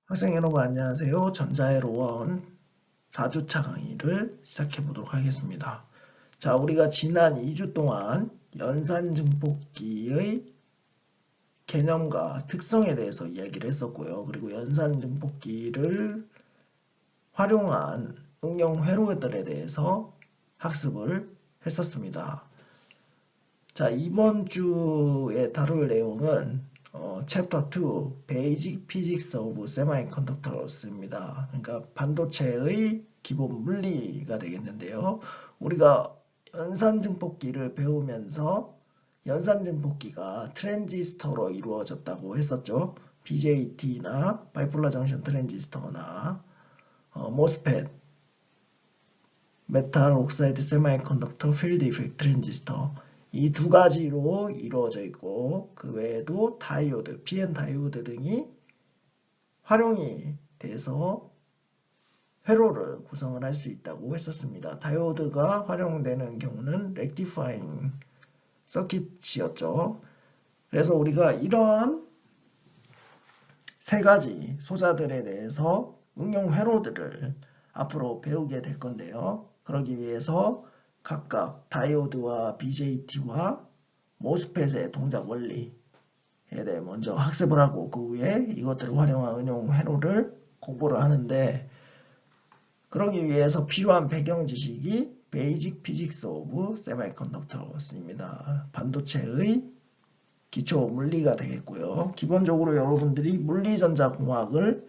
학생 여러분 안녕하세요. 전자회로원 4주차 강의를 시작해 보도록 하겠습니다. 자, 우리가 지난 2주 동안 연산증폭기의 개념과 특성에 대해서 이야기를 했었고요. 그리고 연산증폭기를 활용한 응용 회로들에 대해서 학습을 했었습니다. 자, 이번 주에 다룰 내용은 챕터 2, Basic Physics of Semiconductors입니다. 그러니까 반도체의 기본 물리가 되겠는데요. 우리가 연산증폭기를 배우면서 연산증폭기가 트랜지스터로 이루어졌다고 했었죠. BJT나 바이폴라 정션 트랜지스터나 모스펫, 메탈 옥사이드 세미컨덕터 필드 이펙트 트랜지스터 이 두 가지로 이루어져 있고 그 외에도 다이오드, PN 다이오드 등이 활용이 돼서 회로를 구성을 할 수 있다고 했었습니다. 다이오드가 활용되는 경우는 렉티파잉 서킷이었죠. 그래서 우리가 이러한 세 가지 소자들에 대해서 응용 회로들을 앞으로 배우게 될 건데요. 그러기 위해서 각각 다이오드와 BJT와 모스펫의 동작 원리에 대해 먼저 학습을 하고 그 후에 이것들을 활용한 응용 회로를 공부를 하는데 그러기 위해서 필요한 배경 지식이 Basic Physics of Semiconductors입니다. 반도체의 기초 물리가 되겠고요. 기본적으로 여러분들이 물리전자공학을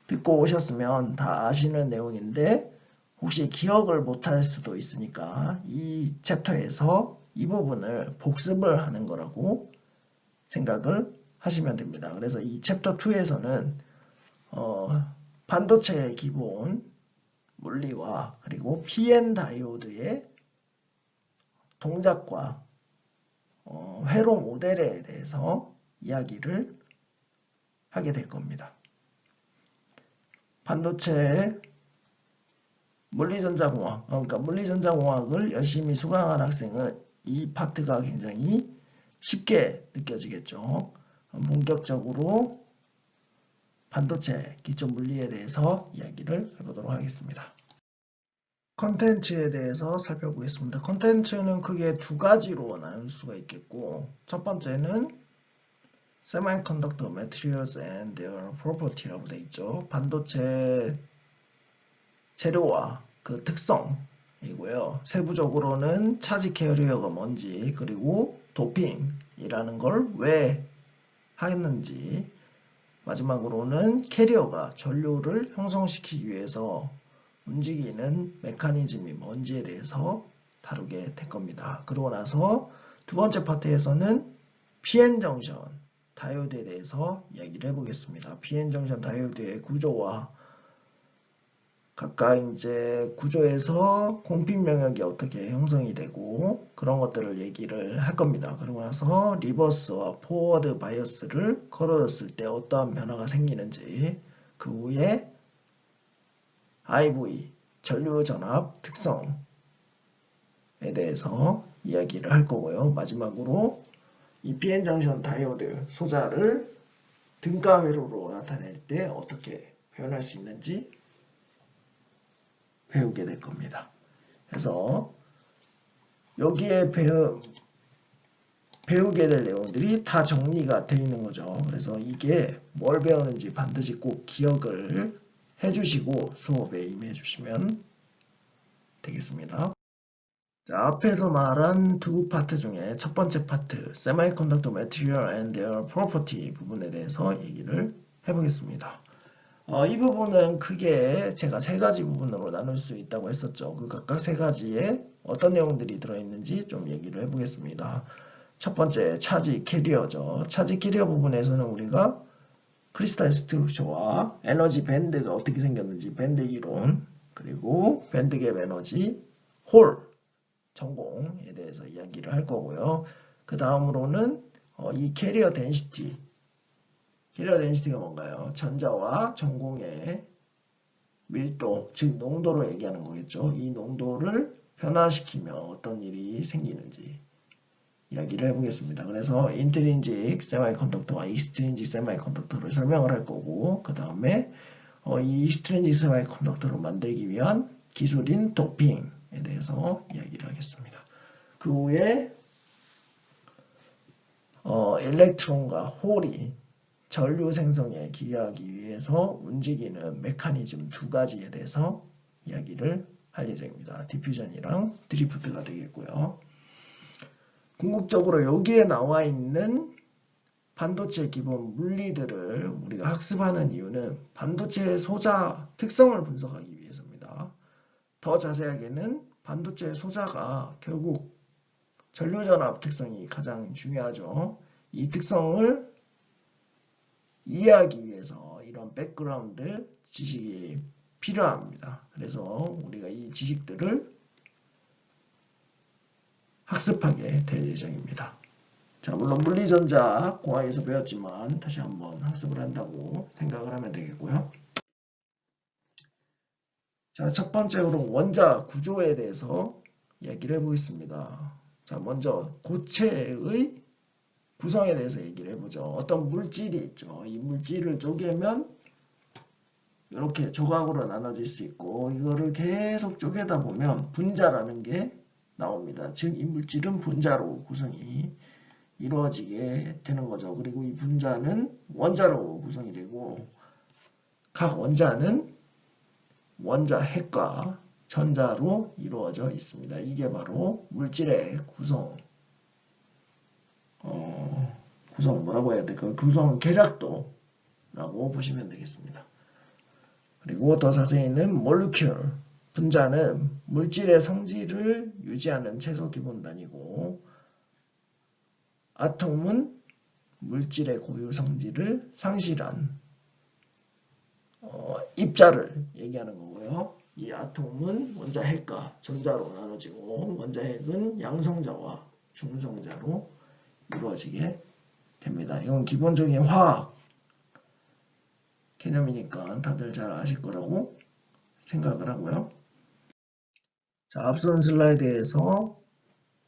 듣고 오셨으면 다 아시는 내용인데 혹시 기억을 못할 수도 있으니까 이 챕터에서 이 부분을 복습을 하는 거라고 생각을 하시면 됩니다. 그래서 이 챕터 2에서는 반도체의 기본 물리와 그리고 PN 다이오드의 동작과 회로 모델에 대해서 이야기를 하게 될 겁니다. 반도체 물리전자공학, 그러니까 물리전자공학을 열심히 수강한 학생은 이 파트가 굉장히 쉽게 느껴지겠죠. 본격적으로 반도체 기초 물리에 대해서 이야기를 해보도록 하겠습니다. 컨텐츠에 대해서 살펴보겠습니다. 컨텐츠는 크게 두 가지로 나눌 수가 있겠고, 첫 번째는 Semiconductor Materials and Their Property라고 되어 있죠. 반도체 재료와 그 특성이고요. 세부적으로는 차지 캐리어가 뭔지 그리고 도핑이라는 걸 왜 하겠는지 마지막으로는 캐리어가 전류를 형성시키기 위해서 움직이는 메커니즘이 뭔지에 대해서 다루게 될 겁니다. 그러고 나서 두 번째 파트에서는 PN정션 다이오드에 대해서 이야기를 해보겠습니다. PN정션 다이오드의 구조와 각각 이제 구조에서 공핀 영역이 어떻게 형성이 되고 그런 것들을 얘기를 할 겁니다. 그러고 나서 리버스와 포워드 바이어스를 걸어줬을 때 어떠한 변화가 생기는지 그 후에 IV 전류 전압 특성에 대해서 이야기를 할 거고요. 마지막으로 이 PN 정션 다이오드 소자를 등가 회로로 나타낼 때 어떻게 표현할 수 있는지 배우게 될 겁니다. 그래서 여기에 배우게 될 내용들이 다 정리가 되어 있는 거죠. 그래서 이게 뭘 배우는지 반드시 꼭 기억을 해주시고 수업에 임해 주시면 되겠습니다. 자, 앞에서 말한 두 파트 중에 첫 번째 파트 Semiconductor Material and Their Property 부분에 대해서 얘기를 해보겠습니다. 이 부분은 크게 제가 세 가지 부분으로 나눌 수 있다고 했었죠. 그 각각 세 가지에 어떤 내용들이 들어있는지 좀 얘기를 해보겠습니다. 첫 번째, 차지 캐리어죠. 차지 캐리어 부분에서는 우리가 크리스탈 스트럭처와 에너지 밴드가 어떻게 생겼는지 밴드 이론, 그리고 밴드갭 에너지, 홀, 전공에 대해서 이야기를 할 거고요. 그 다음으로는 이 캐리어 덴시티, 캐리어 덴시티가 뭔가요? 전자와 전공의 밀도, 즉 농도로 얘기하는 거겠죠. 이 농도를 변화시키면 어떤 일이 생기는지 이야기를 해보겠습니다. 그래서 인트린직 세마이컨덕터와 익스트린직 세마이컨덕터를 설명을 할 거고, 그 다음에 이 익스트린직 세마이컨덕터를 만들기 위한 기술인 도핑에 대해서 이야기를 하겠습니다. 그 후에 일렉트론과 홀이 전류 생성에 기여하기 위해서 움직이는 메커니즘 두 가지에 대해서 이야기를 할 예정입니다. 디퓨전이랑 드리프트가 되겠고요. 궁극적으로 여기에 나와 있는 반도체 기본 물리들을 우리가 학습하는 이유는 반도체의 소자 특성을 분석하기 위해서입니다. 더 자세하게는 반도체 소자가 결국 전류전압 특성이 가장 중요하죠. 이 특성을 이해하기 위해서 이런 백그라운드 지식이 필요합니다. 그래서 우리가 이 지식들을 학습하게 될 예정입니다. 자, 물론 물리전자 공학에서 배웠지만 다시 한번 학습을 한다고 생각을 하면 되겠고요. 자, 첫 번째로 원자 구조에 대해서 얘기를 해보겠습니다. 자, 먼저 고체의 구성에 대해서 얘기를 해보죠. 어떤 물질이 있죠. 이 물질을 쪼개면 이렇게 조각으로 나눠질 수 있고, 이거를 계속 쪼개다 보면 분자라는 게 나옵니다. 즉, 이 물질은 분자로 구성이 이루어지게 되는 거죠. 그리고 이 분자는 원자로 구성이 되고, 각 원자는 원자 핵과 전자로 이루어져 있습니다. 이게 바로 물질의 구성 뭐라고 해야 될까요? 구성 계략도라고 보시면 되겠습니다. 그리고 더 자세히는 몰리큘, 분자는 물질의 성질을 유지하는 최소 기본 단위고, 아톰은 물질의 고유 성질을 상실한 입자를 얘기하는 거고요. 이 아톰은 원자 핵과 전자로 나눠지고, 원자 핵은 양성자와 중성자로 이루어지게 됩니다. 이건 기본적인 화학 개념이니까 다들 잘 아실 거라고 생각을 하고요. 자, 앞선 슬라이드에서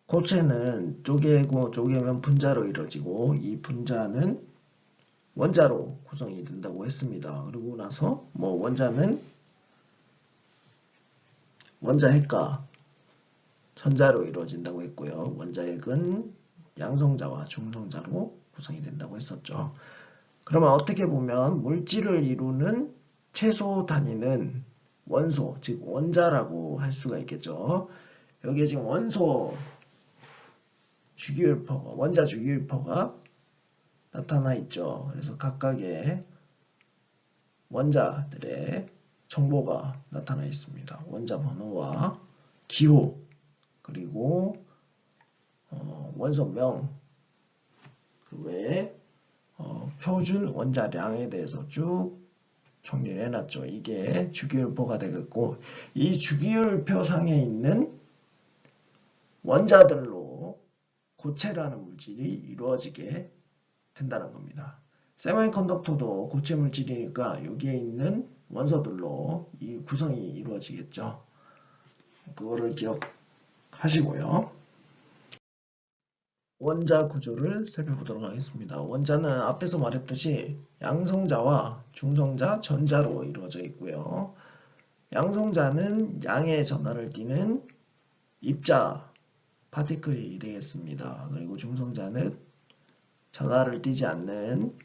고체는 쪼개면 분자로 이루어지고, 이 분자는 원자로 구성이 된다고 했습니다. 그리고 나서 원자는 원자 핵과 전자로 이루어진다고 했고요. 원자 핵은 양성자와 중성자로 구성이 된다고 했었죠. 그러면 어떻게 보면 물질을 이루는 최소 단위는 원소, 즉 원자라고 할 수가 있겠죠. 여기에 지금 원소 주기율표가, 원자 주기율표가 나타나 있죠. 그래서 각각의 원자들의 정보가 나타나 있습니다. 원자 번호와 기호, 그리고 원소명, 그 외에 표준 원자량에 대해서 쭉 정리를 해놨죠. 이게 주기율표가 되겠고, 이 주기율표 상에 있는 원자들로 고체라는 물질이 이루어지게 된다는 겁니다. 세미컨덕터도 고체 물질이니까 여기에 있는 원소들로 이 구성이 이루어지겠죠. 그거를 기억하시고요. 원자 구조를 살펴보도록 하겠습니다. 원자는 앞에서 말했듯이 양성자와 중성자, 전자로 이루어져 있고요. 양성자는 양의 전하를 띠는 입자 파티클이 되겠습니다. 그리고 중성자는 전하를 띠지 않는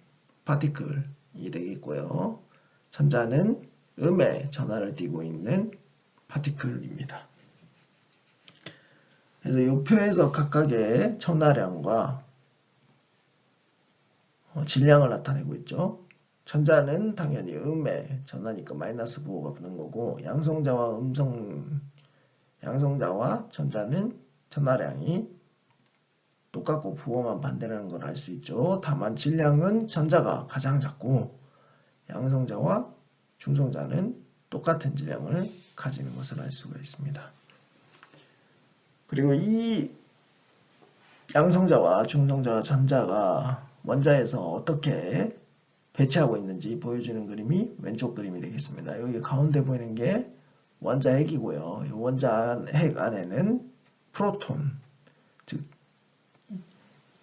파티클이 되겠고요. 전자는 음의 전하를 띠고 있는 파티클입니다. 그래서 이 표에서 각각의 전하량과 질량을 나타내고 있죠. 전자는 당연히 음의 전하니까 마이너스 부호가 붙는 거고, 양성자와 전자는 전하량이 똑같고 부호만 반대라는 걸 알 수 있죠. 다만 질량은 전자가 가장 작고, 양성자와 중성자는 똑같은 질량을 가지는 것을 알 수가 있습니다. 그리고 이 양성자와 중성자와 전자가 원자에서 어떻게 배치하고 있는지 보여주는 그림이 왼쪽 그림이 되겠습니다. 여기 가운데 보이는 게 원자 핵이고요. 이 원자 핵 안에는 프로톤, 즉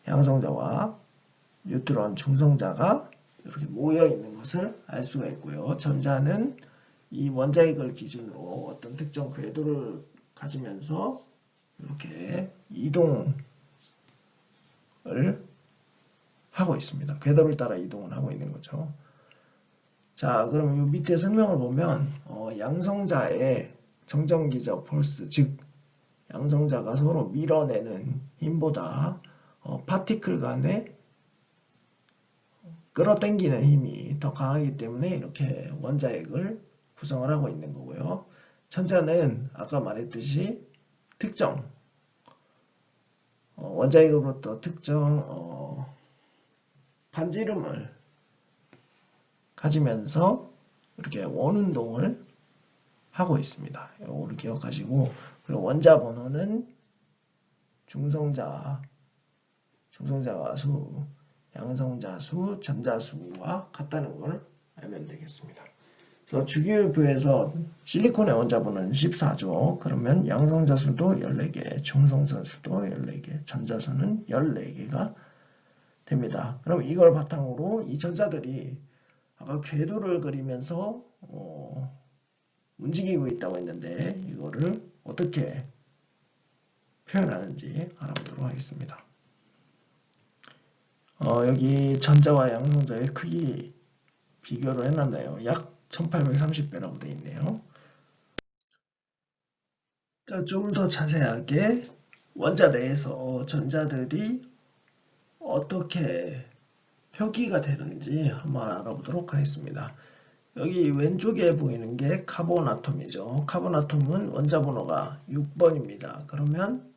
양성자와 뉴트론 중성자가 이렇게 모여 있는 것을 알 수가 있고요. 전자는 이 원자핵을 기준으로 어떤 특정 궤도를 가지면서 이렇게 이동을 하고 있습니다. 궤도를 따라 이동을 하고 있는 거죠. 자, 그럼 이 밑에 설명을 보면 양성자의 정전기적 폴스, 즉 양성자가 서로 밀어내는 힘보다 파티클 간의 끌어당기는 힘이 더 강하기 때문에 이렇게 원자핵을 구성을 하고 있는 거고요. 전자는 아까 말했듯이 특정 원자핵으로부터 특정 반지름을 가지면서 이렇게 원운동을 하고 있습니다. 이거를 기억하시고, 그리고 원자 번호는 중성자 수, 양성자 수, 전자 수와 같다는 걸 알면 되겠습니다. 그래서 주기율표에서 실리콘의 원자 번호는 14죠. 그러면 양성자 수도 14개, 중성자 수도 14개, 전자 수는 14개가 됩니다. 그럼 이걸 바탕으로 이 전자들이 아까 궤도를 그리면서 움직이고 있다고 했는데 이거를 어떻게 표현하는지 알아보도록 하겠습니다. 여기 전자와 양성자의 크기 비교를 해놨네요. 약 1830배라고 되어 있네요. 자, 좀 더 자세하게 원자 내에서 전자들이 어떻게 표기가 되는지 한번 알아보도록 하겠습니다. 여기 왼쪽에 보이는 게 카본 아톰이죠. 카본 아톰은 원자 번호가 6번입니다. 그러면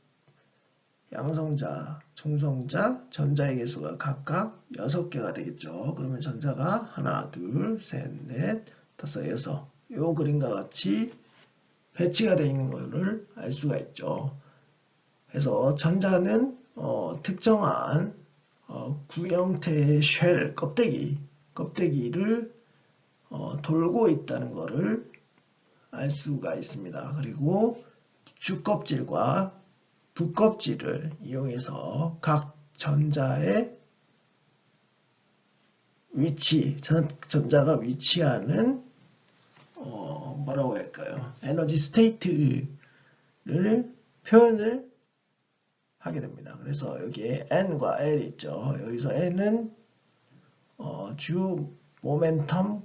양성자, 중성자, 전자의 개수가 각각 6개가 되겠죠. 그러면 전자가 하나, 둘, 셋, 넷, 다섯, 여섯. 이 그림과 같이 배치가 되어 있는 것을 알 수가 있죠. 그래서 전자는 특정한 구형태의 쉘, 껍데기를 돌고 있다는 것을 알 수가 있습니다. 그리고 주껍질과 부껍질을 이용해서 각 전자의 위치, 전자가 위치하는 뭐라고 할까요? 에너지 스테이트를 표현을 하게 됩니다. 그래서 여기에 N과 L 있죠. 여기서 N은 주 모멘텀이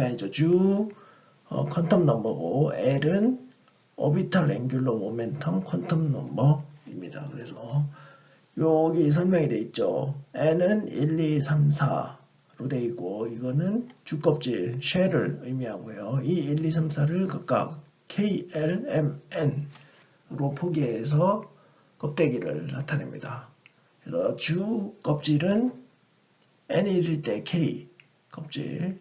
아니죠. 주 퀀텀 넘버고 L은 오비탈 앵귤러 모멘텀 퀀텀 넘버입니다. 그래서 여기 설명이 되어 있죠. N은 1, 2, 3, 4로 되어 있고 이거는 주껍질, 쉘을 의미하고요. 이 1, 2, 3, 4를 각각 K, L, M, N으로 포개해서 껍데기를 나타냅니다. 그래서 주껍질은 N일 때 K 껍질,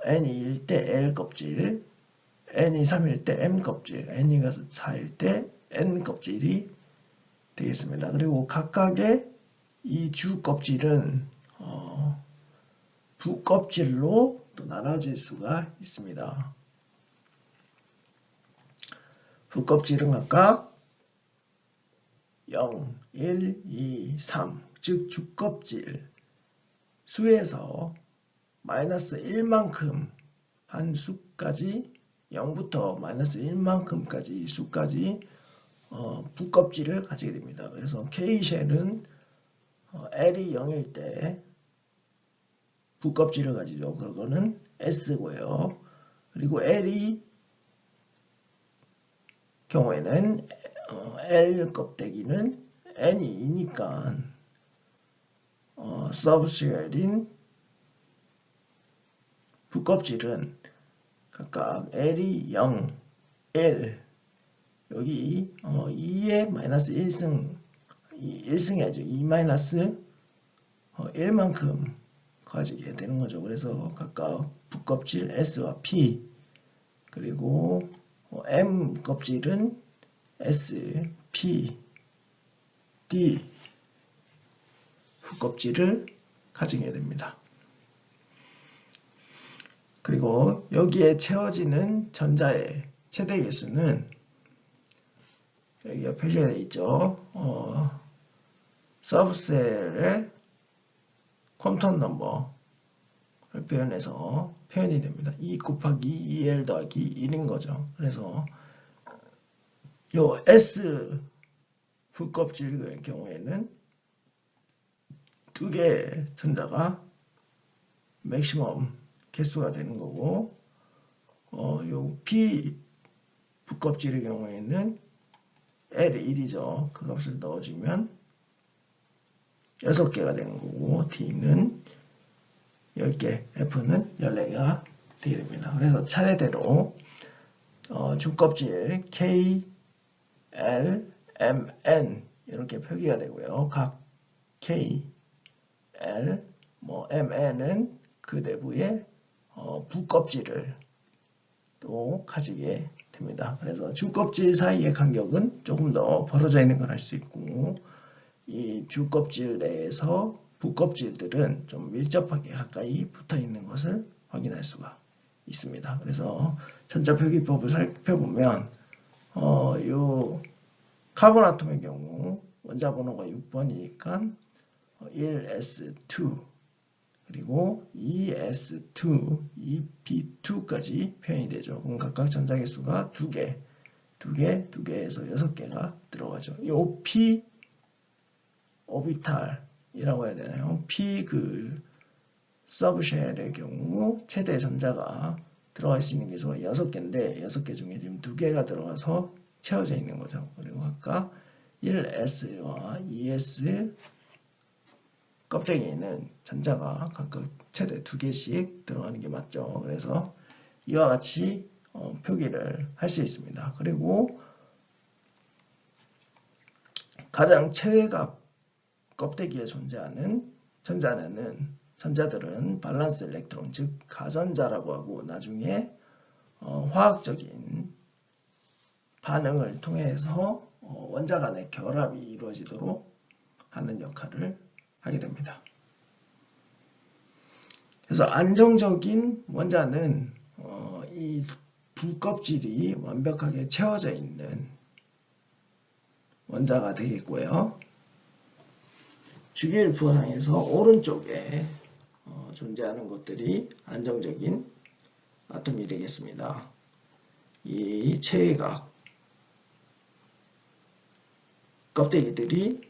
N일 때 L 껍질, N이 3일 때 M 껍질, N이 4일 때 N 껍질이 되겠습니다. 그리고 각각의 이 주 껍질은 부껍질로 또 나눠질 수가 있습니다. 부껍질은 각각 0, 1, 2, 3, 즉 주껍질 수에서 마이너스 1만큼 한 수까지 0부터 마이너스 1만큼까지 수까지 부껍질을 가지게 됩니다. 그래서 K쉘은 L이 0일 때 부껍질을 가지죠. 그거는 S고요. 그리고 L이 경우에는 L 껍데기는 N이 2니까 서브쉘인 부껍질은 각각 L이 0, L 여기 2의 마이너스 1승이죠. 2 마이너스 1만큼 가지게 되는 거죠. 그래서 각각 부껍질 S와 P 그리고 M 껍질은 S, P, D 부껍질을 가지게 됩니다. 그리고 여기에 채워지는 전자의 최대 개수는 여기가 표시가 되어 있죠. 서브셀의 컴퓨터 넘버를 표현해서 표현이 됩니다. 2 곱하기 2L 더하기 1인 거죠. 그래서 요 S 부껍질의 경우에는 두 개의 전자가 맥시멈 개수가 되는 거고, 요 P 부껍질의 경우에는 L이 1이죠. 그 값을 넣어주면 6개가 되는 거고, D는 10개, F는 14개가 되게 됩니다. 그래서 차례대로 주껍질 K, L, M, N 이렇게 표기가 되고요. 각 K, L, M, N은 그 내부에 부껍질을 또 가지게 됩니다. 그래서 주껍질 사이의 간격은 조금 더 벌어져 있는 걸 알 수 있고, 이 주껍질 내에서 부껍질들은 좀 밀접하게 가까이 붙어 있는 것을 확인할 수가 있습니다. 그래서 전자표기법을 살펴보면 이 카본 아톰의 경우 원자 번호가 6번이니까 1s2 그리고 2s2, 2p2까지 표현이 되죠. 그럼 각각 전자 개수가 2개, 2개, 2개에서 6개가 들어가죠. 이 p 오비탈이라고 해야 되나요? p 그 서브쉘의 경우 최대 전자가 들어갈 수 있는 개수가 6개인데 6개 중에 지금 2개가 들어가서 채워져 있는 거죠. 그리고 아까 1s와 2s 껍데기에는 전자가 각각 최대 2개씩 들어가는 게 맞죠. 그래서 이와 같이 표기를 할 수 있습니다. 그리고 가장 최외각 껍데기에 존재하는 전자들은 밸런스 일렉트론, 즉 가전자라고 하고, 나중에 화학적인 반응을 통해서 원자 간의 결합이 이루어지도록 하는 역할을 하게 됩니다. 그래서 안정적인 원자는 이 부껍질이 완벽하게 채워져 있는 원자가 되겠고요. 주기율표상에서 오른쪽에 존재하는 것들이 안정적인 아톰이 되겠습니다. 이 체외각 껍데기들이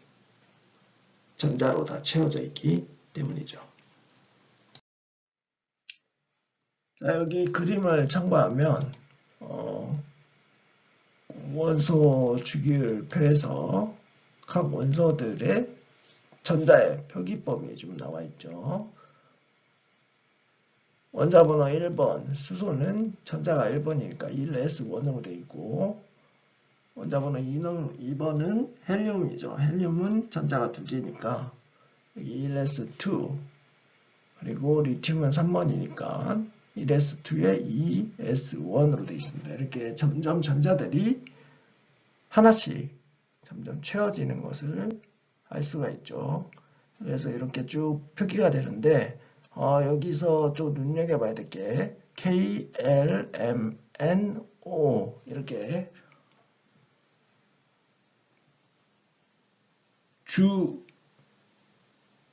전자로 다 채워져 있기 때문이죠. 자, 여기 그림을 참고하면 원소 주기율표에서 각 원소들의 전자의 표기법이 좀 나와 있죠. 원자 번호 1번 수소는 전자가 1번이니까 1s1으로 되어 있고, 원자 번호 2번은 헬륨이죠. 헬륨은 전자가 2개니까 여기 1s2, 그리고 리튬은 3번이니까 1s2에 2s1으로 되어 있습니다. 이렇게 점점 전자들이 하나씩 점점 채워지는 것을 알 수가 있죠. 그래서 이렇게 쭉 표기가 되는데, 여기서 좀 눈여겨봐야 될 게 K, L, M, N, O 이렇게 주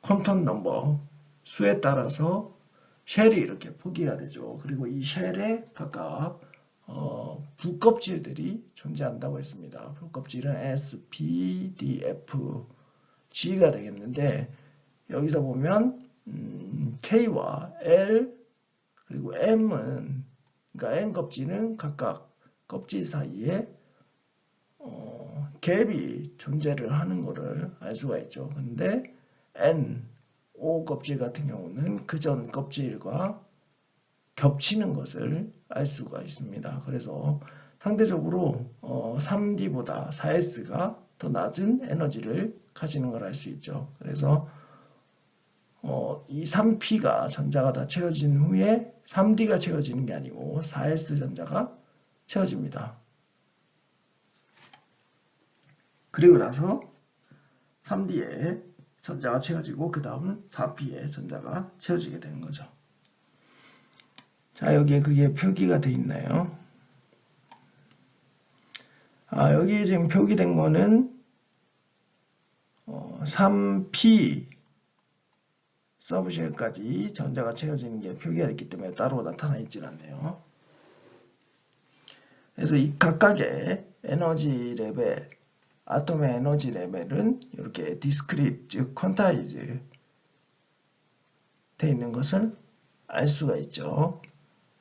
퀀텀 넘버 수에 따라서 쉘이 이렇게 포기가 되죠. 그리고 이 쉘에 각각 부껍질들이 존재한다고 했습니다. 부껍질은 S, P, D, F, G가 되겠는데, 여기서 보면 K와 L 그리고 M은, 그러니까 N 껍질은 각각 껍질 사이에 갭이 존재를 하는 것을 알 수가 있죠. 근데 N, O 껍질 같은 경우는 그 전 껍질과 겹치는 것을 알 수가 있습니다. 그래서 상대적으로 3D보다 4S가 더 낮은 에너지를 가지는 걸 알 수 있죠. 그래서 이 3P가 전자가 다 채워진 후에 3D가 채워지는 게 아니고 4S 전자가 채워집니다. 그리고 나서 3D에 전자가 채워지고 그 다음 4P에 전자가 채워지게 되는 거죠. 자, 여기에 그게 표기가 되어 있나요? 여기 지금 표기된 거는 3P 서브쉘까지 전자가 채워지는 게 표기가 됐기 때문에 따로 나타나 있질 않네요. 그래서 이 각각의 에너지 레벨, 아톰의 에너지 레벨은 이렇게 디스크릿, 즉 퀀타이즈 되어 있는 것을 알 수가 있죠.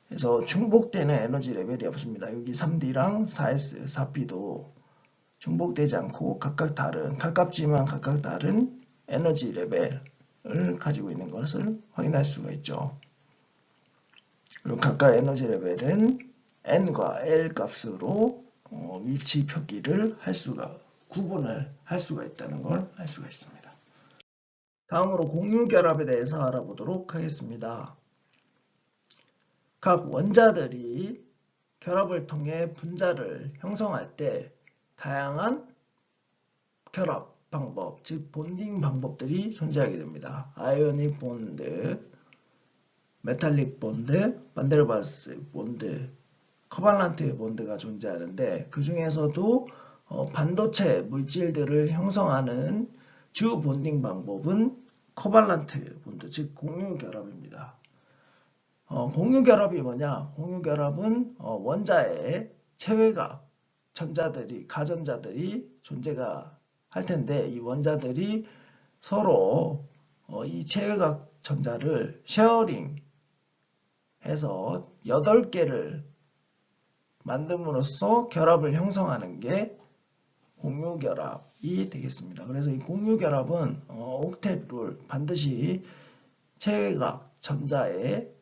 그래서 중복되는 에너지 레벨이 없습니다. 여기 3D랑 4S, 4P도 중복되지 않고 각각 다른, 가깝지만 각각 다른 에너지 레벨을 가지고 있는 것을 확인할 수가 있죠. 그리고 각각 에너지 레벨은 N과 L 값으로 위치 표기를 구분을 할 수가 있다는 걸 알 수가 있습니다. 다음으로 공유결합에 대해서 알아보도록 하겠습니다. 각 원자들이 결합을 통해 분자를 형성할 때 다양한 결합 방법, 즉 본딩 방법들이 존재하게 됩니다. 아이오닉 본드, 메탈릭 본드, 반데르발스 본드, 커발란트 본드가 존재하는데 그 중에서도 반도체 물질들을 형성하는 주 본딩 방법은 커발란트 본드, 즉 공유결합입니다. 공유결합이 뭐냐? 공유결합은 원자의 체외각 전자들이, 가전자들이 존재가 할 텐데 이 원자들이 서로 이 체외각 전자를 쉐어링 해서 8개를 만듦으로써 결합을 형성하는 게 공유결합이 되겠습니다. 그래서 이 공유결합은 옥텟 룰, 반드시 체외각 전자의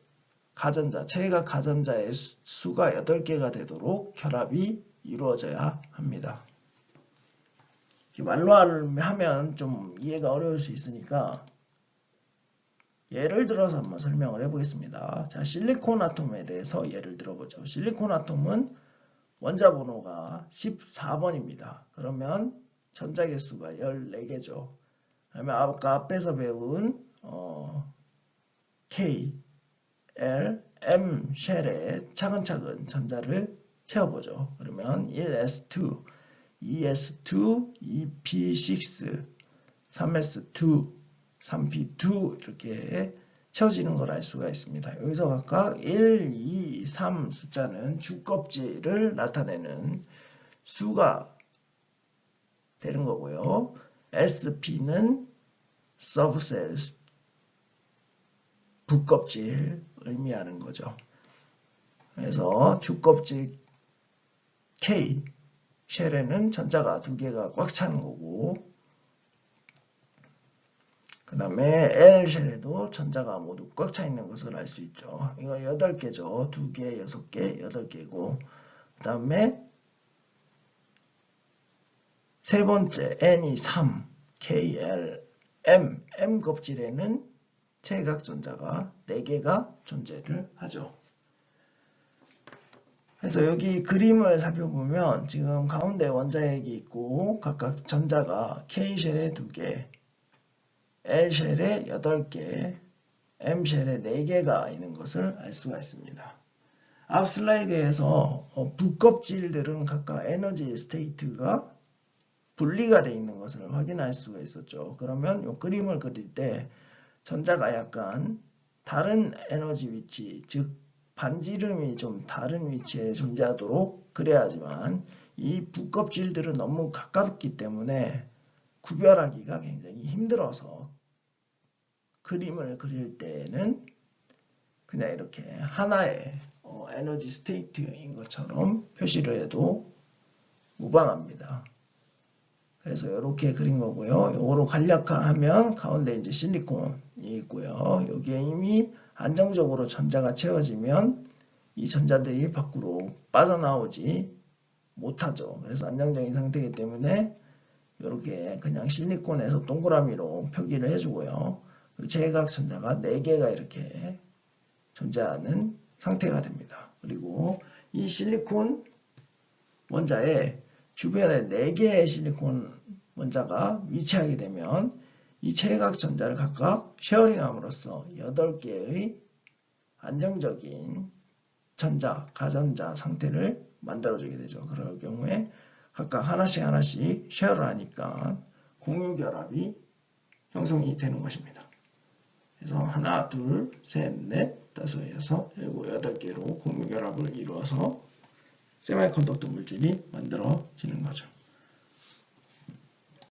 가전자, 체외각 가전자의 수가 8개가 되도록 결합이 이루어져야 합니다. 말로 하면 좀 이해가 어려울 수 있으니까 예를 들어서 한번 설명을 해보겠습니다. 자, 실리콘 아톰에 대해서 예를 들어보죠. 실리콘 아톰은 원자 번호가 14번입니다. 그러면 전자 개수가 14개죠. 그러면 아까 앞에서 배운 K, L, M 쉘에 차근차근 전자를 채워보죠. 그러면 1s2, 2s2, 2p6, 3s2, 3p2 이렇게 채워지는 걸 알 수가 있습니다. 여기서 각각 1, 2, 3 숫자는 주껍질을 나타내는 수가 되는 거고요. SP는 서브셀, 부껍질 의미하는 거죠. 그래서 주껍질 K, 쉘에는 전자가 2개가 꽉 차는 거고 그 다음에 L 쉘에도 전자가 모두 꽉 차 있는 것을 알 수 있죠. 이거 8개죠. 2개, 6개, 8개고 그 다음에 세 번째 N이 3, K, L, M 껍질에는 체외각 전자가 4개가 존재를 하죠. 그래서 여기 그림을 살펴보면 지금 가운데 원자핵이 있고 각각 전자가 K쉘에 2개, L쉘에 8개, M쉘에 4개가 있는 것을 알 수가 있습니다. 앞 슬라이드에서 부껍질들은 각각 에너지 스테이트가 분리가 되어 있는 것을 확인할 수가 있었죠. 그러면 이 그림을 그릴 때 전자가 약간 다른 에너지 위치, 즉 반지름이 좀 다른 위치에 존재하도록 그래야지만 이 부껍질들은 너무 가깝기 때문에 구별하기가 굉장히 힘들어서 그림을 그릴 때는 그냥 이렇게 하나의 에너지 스테이트인 것처럼 표시를 해도 무방합니다. 그래서 이렇게 그린 거고요. 요거로 간략화하면 가운데 이제 실리콘이 있고요. 여기에 이미 안정적으로 전자가 채워지면 이 전자들이 밖으로 빠져나오지 못하죠. 그래서 안정적인 상태이기 때문에 이렇게 그냥 실리콘에서 동그라미로 표기를 해주고요. 제각 전자가 4개가 이렇게 존재하는 상태가 됩니다. 그리고 이 실리콘 원자에 주변에 4개의 실리콘 원자가 위치하게 되면 이 체외각 전자를 각각 쉐어링함으로써 8개의 안정적인 전자, 가전자 상태를 만들어주게 되죠. 그럴 경우에 각각 하나씩 쉐어를 하니까 공유결합이 형성이 되는 것입니다. 그래서 하나, 둘, 셋, 넷, 다섯, 여섯, 일곱, 여덟 개로 공유결합을 이루어서 세미컨덕터 물질이 만들어지는 거죠.